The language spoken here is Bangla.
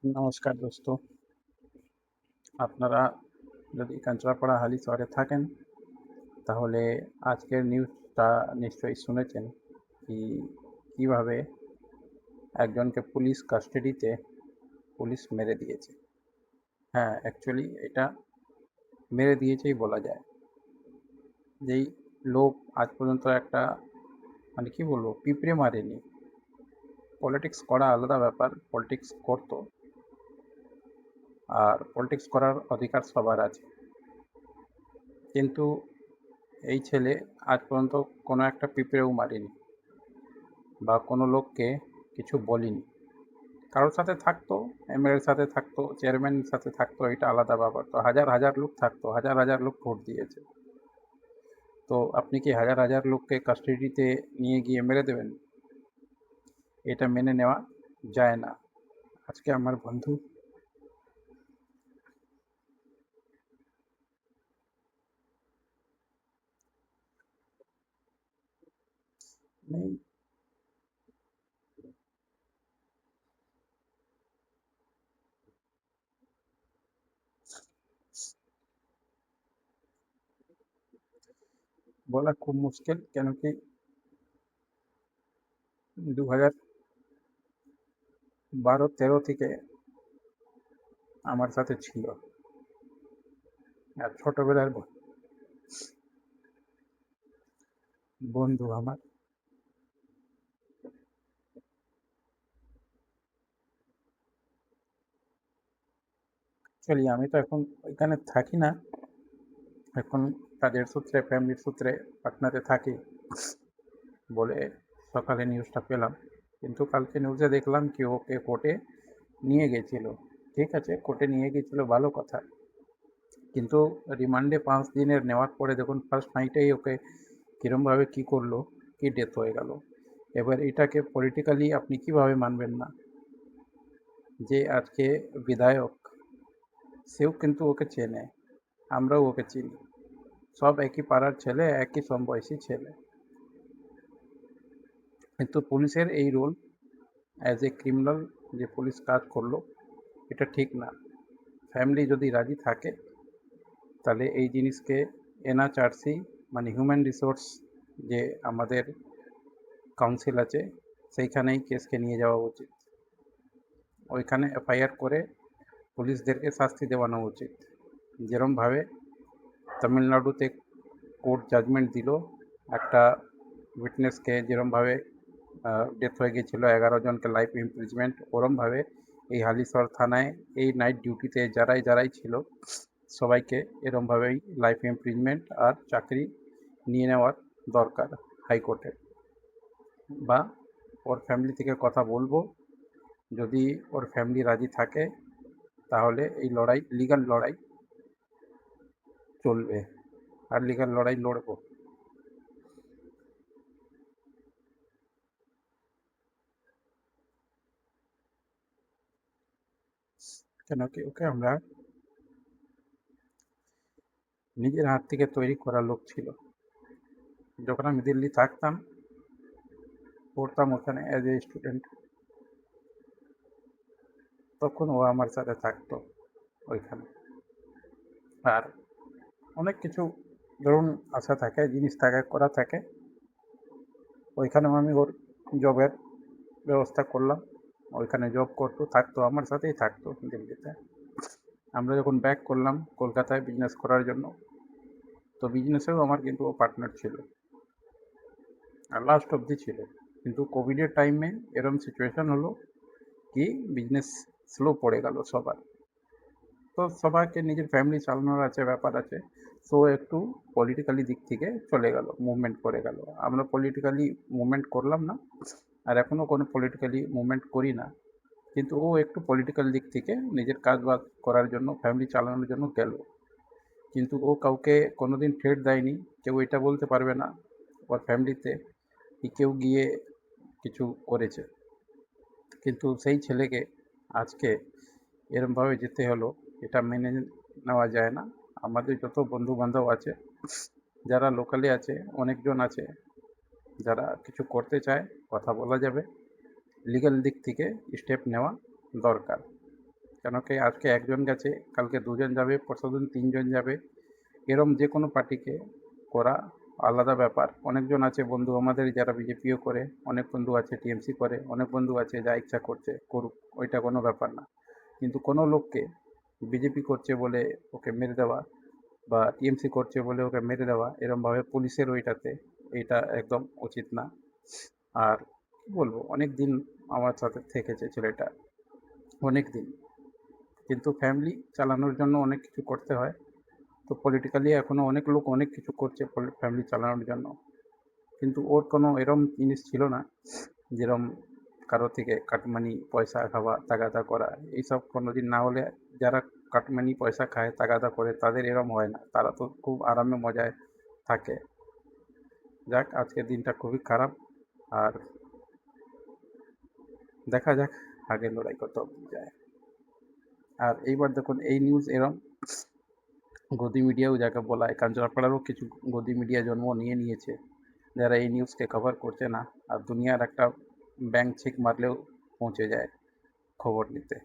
নমস্কার দোস্ত। আপনারা যদি কাঞ্চরাপাড়া হালি শহরে থাকেন তাহলে আজকের নিউজটা নিশ্চয়ই শুনেছেন কি কীভাবে একজনকে পুলিশ কাস্টাডিতে পুলিশ মেরে দিয়েছে। হ্যাঁ, অ্যাকচুয়ালি এটা মেরে দিয়েছেই বলা যায়। যেই লোক আজ পর্যন্ত একটা মানে কি বলবো পিঁপড়ে মারেনি। পলিটিক্স করা আলাদা ব্যাপার, পলিটিক্স করতো, আর পলিটিক্স করার অধিকার সবার আছে, কিন্তু এই ছেলে আজ পর্যন্ত কোনো একটা পিঁপড়েও মারেনি বা কোনো লোককে কিছু বলিনি। কারোর সাথে থাকতো, এমএলএর সাথে থাকতো, চেয়ারম্যানের সাথে থাকতো, এটা আলাদা ব্যাপার। তো হাজার হাজার লোক থাকতো, হাজার হাজার লোক ভোট দিয়েছে। তো আপনি কি হাজার হাজার লোককে কাস্টাডিতে নিয়ে গিয়ে মেরে দেবেন? এটা মেনে নেওয়া যায় না। আজকে আমার বন্ধু নেই, বলা খুব মুশকিল, কেন কি 2012-13 থেকে আমার সাথে ছিল, আর ছোটবেলার বন্ধু আমার। অ্যাকচুয়ালি আমি তো এখন ওইখানে থাকি না, এখন কাজের সূত্রে, ফ্যামিলির সূত্রে পাটনাতে থাকি বলে সকালে নিউজটা পেলাম। কিন্তু কালকে নিউজে দেখলাম কি ওকে কোর্টে নিয়ে গেছিল। ঠিক আছে, কোর্টে নিয়ে গেছিলো, ভালো কথা, কিন্তু রিমান্ডে 5 দিনের নেওয়ার পরে দেখুন ফার্স্ট নাইটেই ওকে কীরমভাবে কী করলো, কি ডেথ হয়ে গেল। এবার এটাকে পলিটিক্যালি আপনি কিভাবে মানবেন না? যে আজকে বিধায়ক, সেও কিন্তু ওকে চেনে, আমরাও ওকে চিনি, সব একই পাড়ার ছেলে, একই সমবয়সী ছেলে। কিন্তু পুলিশের এই রোল, অ্যাজ এ ক্রিমিনাল যে পুলিশ কাজ করলো, এটা ঠিক না। ফ্যামিলি যদি রাজি থাকে তাহলে এই জিনিসকে এনএচআরসি মানে হিউম্যান রিসোর্স যে আমাদের কাউন্সিল আছে, সেইখানেই কেসকে নিয়ে যাওয়া উচিত। ওইখানে এফআইআর করে পুলিশদেরকে শাস্তি দেওয়ানো উচিত। যেরমভাবে তামিলনাড়ুতে কোর্ট জাজমেন্ট দিল একটা উইটনেসকে, যেরমভাবে ডেথ হয়ে গিয়েছিলো 11 জনকে লাইফ ইমপ্রিজমেন্ট, ওরমভাবে এই হালিশহর থানায় এই নাইট ডিউটিতে যারাই যারাই ছিল সবাইকে এরমভাবেই লাইফ ইমপ্রিজমেন্ট আর চাকরি নিয়ে নেওয়ার দরকার হাইকোর্টের। বা ওর ফ্যামিলি থেকে কথা বলবো, যদি ওর ফ্যামিলি রাজি থাকে তাহলে এই লড়াই, লিগ্যাল লড়াই চলবে, আর লিগ্যাল লড়াই লড়বো। কেন কি ওকে আমরা নিজের হাত থেকে তৈরি করা লোক ছিল। যখন আমি দিল্লি থাকতাম, পড়তাম ওখানে অ্যাজ এ স্টুডেন্ট, তখন ও আমার সাথে থাকতো ওইখানে। আর অনেক কিছু ধরুন আশা থাকে, জিনিস থাকে, করা থাকে, ওইখানেও আমি ওর জবের ব্যবস্থা করলাম। ওইখানে জব করতো, থাকতো, আমার সাথেই থাকতো দিল্লিতে। আমরা যখন ব্যাক করলাম কলকাতায় বিজনেস করার জন্য, তো বিজনেসেও আমার কিন্তু ও পার্টনার ছিল, আর লাস্ট অবধি ছিল। কিন্তু কোভিডের টাইমে এরম সিচুয়েশন হলো কি বিজনেস স্লো পড়ে গেল সবার। তো সবাইকে নিজের ফ্যামিলি চালানোর আছে, ব্যাপার আছে, সো একটু পলিটিক্যালি দিক থেকে চলে গেল, মুভমেন্ট করে গেল। আমরা পলিটিক্যালি মুভমেন্ট করলাম না, আর এখনও কোনো পলিটিক্যালি মুভমেন্ট করি না। কিন্তু ও একটু পলিটিক্যাল দিক থেকে নিজের কাজ বাজ করার জন্য, ফ্যামিলি চালানোর জন্য গেল। কিন্তু ও কাউকে কোনোদিন থ্রেট দেয়নি, কেউ এটা বলতে পারবে না ওর ফ্যামিলিতে কি কেউ গিয়ে কিছু করেছে। কিন্তু সেই ছেলেকে আজকে এরমভাবে যেতে হলো, এটা মেনে নেওয়া যায় না। আমাদের যত বন্ধু বান্ধব আছে, যারা লোকালি আছে, অনেকজন আছে যারা কিছু করতে চায়, কথা বলা যাবে, লিগ্যাল দিক থেকে স্টেপ নেওয়া দরকার। কেন কি আজকে একজন গেছে, কালকে দুজন যাবে, পরশুদিন তিনজন যাবে। এরম যে কোনো পার্টিকে করা আলাদা ব্যাপার। অনেকজন আছে বন্ধু আমাদের যারা বিজেপিও করে, অনেক বন্ধু আছে টিএমসি করে, অনেক বন্ধু আছে যা ইচ্ছা করছে করুক, ওইটা কোনো ব্যাপার না। কিন্তু কোনো লোককে বিজেপি করছে বলে ওকে মেরে দেওয়া বা টিএমসি করছে বলে ওকে মেরে দেওয়া এরমভাবে পুলিশের ওইটাতে, এটা একদম উচিত না। আর কি বলবো, অনেক দিন আমার সাথে থেকেছে ছেলেটা, অনেক দিন। কিন্তু ফ্যামিলি চালানোর জন্য অনেক কিছু করতে হয়। তো পলিটিক্যালি এখনও অনেক লোক অনেক কিছু করছে ফ্যামিলি চালানোর জন্য। কিন্তু ওর কোনো এরম জিনিস ছিল না যেরম কারো থেকে কাটমানি পয়সা খাওয়া, তাগাদা করা। এইসব কোনোদিন না হলে, যারা কাটমানি পয়সা খায়, তাগাদা করে, তাদের এরম হয় না। তারা তো খুব আরামে মজায় থাকে। যাক, আজকের দিনটা খুবই খারাপ। আর দেখা যাক আগে লড়াই কত অবধি যায়। আর এইবার দেখুন এই নিউজ এরম গদি মিডিয়াও যাকে বলা হয়, কাঞ্চনপাড়ারও কিছু গদি মিডিয়া জন্ম নিয়ে নিয়েছে, যারা এই নিউজকে কভার করছে না। আর দুনিয়ার একটা ব্যাংক চেক মারলেও পৌঁছে যায় খবর নিতে।